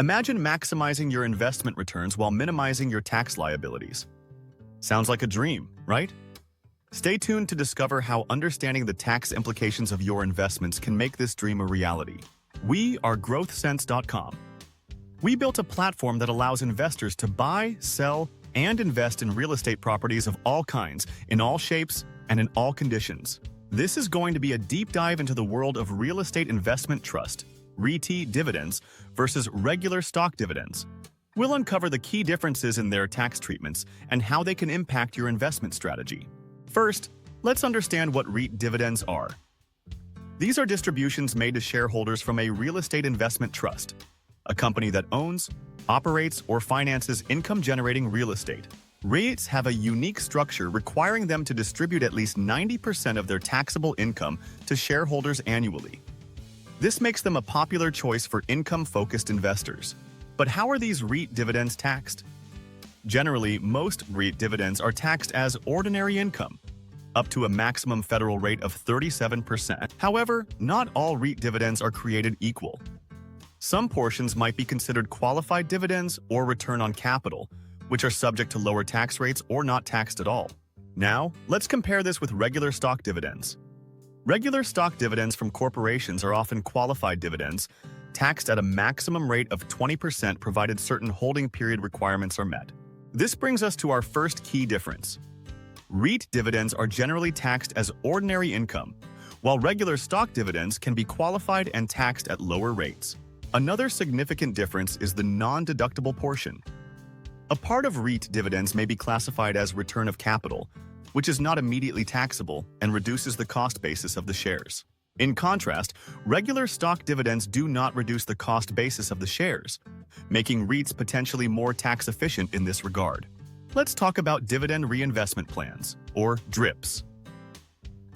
Imagine maximizing your investment returns while minimizing your tax liabilities. Sounds like a dream, right? Stay tuned to discover how understanding the tax implications of your investments can make this dream a reality. We are GrowthSense.com. We built a platform that allows investors to buy, sell, and invest in real estate properties of all kinds, in all shapes, and in all conditions. This is going to be a deep dive into the world of real estate investment trust, REIT dividends, versus regular stock dividends. We'll uncover the key differences in their tax treatments and how they can impact your investment strategy. First, let's understand what REIT dividends are. These are distributions made to shareholders from a real estate investment trust, a company that owns, operates, or finances income-generating real estate. REITs have a unique structure requiring them to distribute at least 90% of their taxable income to shareholders annually. This makes them a popular choice for income-focused investors. But how are these REIT dividends taxed? Generally, most REIT dividends are taxed as ordinary income, up to a maximum federal rate of 37%. However, not all REIT dividends are created equal. Some portions might be considered qualified dividends or return on capital, which are subject to lower tax rates or not taxed at all. Now, let's compare this with regular stock dividends. Regular stock dividends from corporations are often qualified dividends, taxed at a maximum rate of 20% provided certain holding period requirements are met. This brings us to our first key difference. REIT dividends are generally taxed as ordinary income, while regular stock dividends can be qualified and taxed at lower rates. Another significant difference is the non-deductible portion. A part of REIT dividends may be classified as return of capital, which is not immediately taxable and reduces the cost basis of the shares. In contrast, regular stock dividends do not reduce the cost basis of the shares, making REITs potentially more tax efficient in this regard. Let's talk about dividend reinvestment plans, or DRIPs.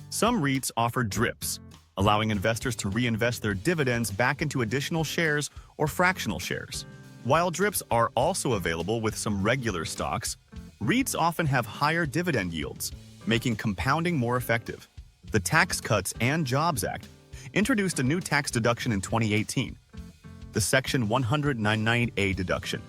Some REITs offer DRIPs, allowing investors to reinvest their dividends back into additional shares or fractional shares. While DRIPs are also available with some regular stocks, REITs often have higher dividend yields, making compounding more effective. The Tax Cuts and Jobs Act introduced a new tax deduction in 2018, the Section 199A deduction.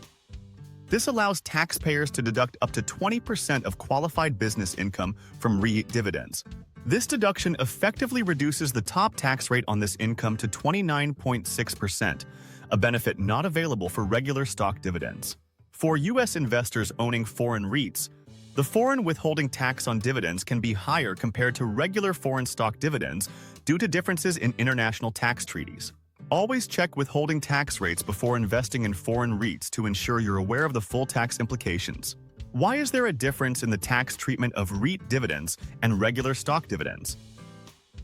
This allows taxpayers to deduct up to 20% of qualified business income from REIT dividends. This deduction effectively reduces the top tax rate on this income to 29.6%, a benefit not available for regular stock dividends. For U.S. investors owning foreign REITs, the foreign withholding tax on dividends can be higher compared to regular foreign stock dividends due to differences in international tax treaties. Always check withholding tax rates before investing in foreign REITs to ensure you're aware of the full tax implications. Why is there a difference in the tax treatment of REIT dividends and regular stock dividends?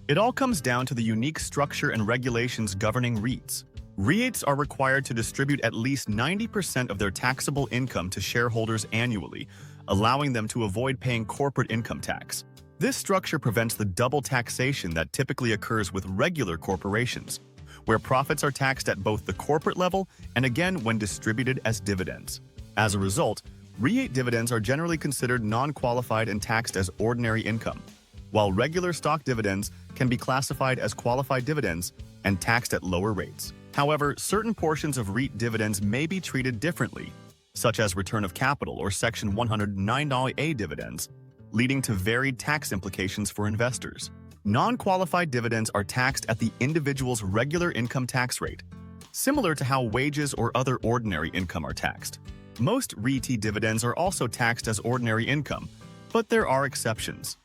It all comes down to the unique structure and regulations governing REITs. REITs are required to distribute at least 90% of their taxable income to shareholders annually, allowing them to avoid paying corporate income tax. This structure prevents the double taxation that typically occurs with regular corporations, where profits are taxed at both the corporate level and again when distributed as dividends. As a result, REIT dividends are generally considered non-qualified and taxed as ordinary income, while regular stock dividends can be classified as qualified dividends and taxed at lower rates. However, certain portions of REIT dividends may be treated differently, such as return of capital or Section 109A dividends, leading to varied tax implications for investors. Non-qualified dividends are taxed at the individual's regular income tax rate, similar to how wages or other ordinary income are taxed. Most REIT dividends are also taxed as ordinary income, but there are exceptions.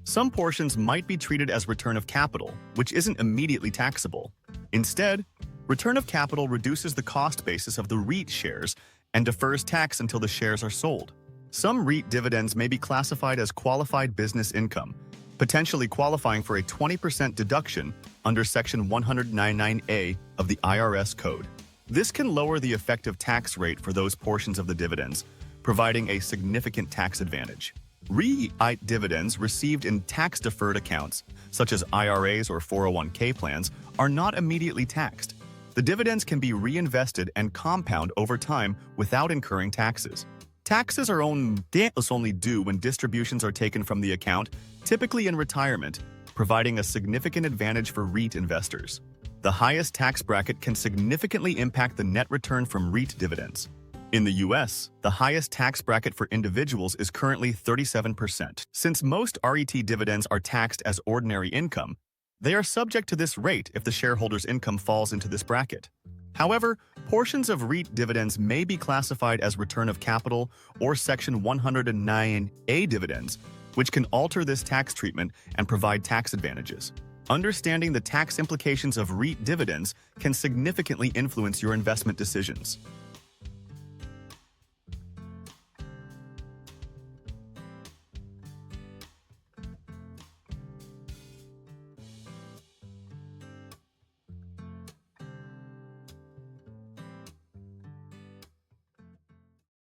Some portions might be treated as return of capital, which isn't immediately taxable. Instead, return of capital reduces the cost basis of the REIT shares and defers tax until the shares are sold. Some REIT dividends may be classified as qualified business income, potentially qualifying for a 20% deduction under Section 199A of the IRS Code. This can lower the effective tax rate for those portions of the dividends, providing a significant tax advantage. REIT dividends received in tax-deferred accounts, such as IRAs or 401k plans, are not immediately taxed. The dividends can be reinvested and compound over time without incurring taxes. Taxes are only due when distributions are taken from the account, typically in retirement, providing a significant advantage for REIT investors. The highest tax bracket can significantly impact the net return from REIT dividends. In the US, the highest tax bracket for individuals is currently 37%. Since most RET dividends are taxed as ordinary income, they are subject to this rate if the shareholder's income falls into this bracket. However, portions of REIT dividends may be classified as return of capital or Section 109A dividends, which can alter this tax treatment and provide tax advantages. Understanding the tax implications of REIT dividends can significantly influence your investment decisions.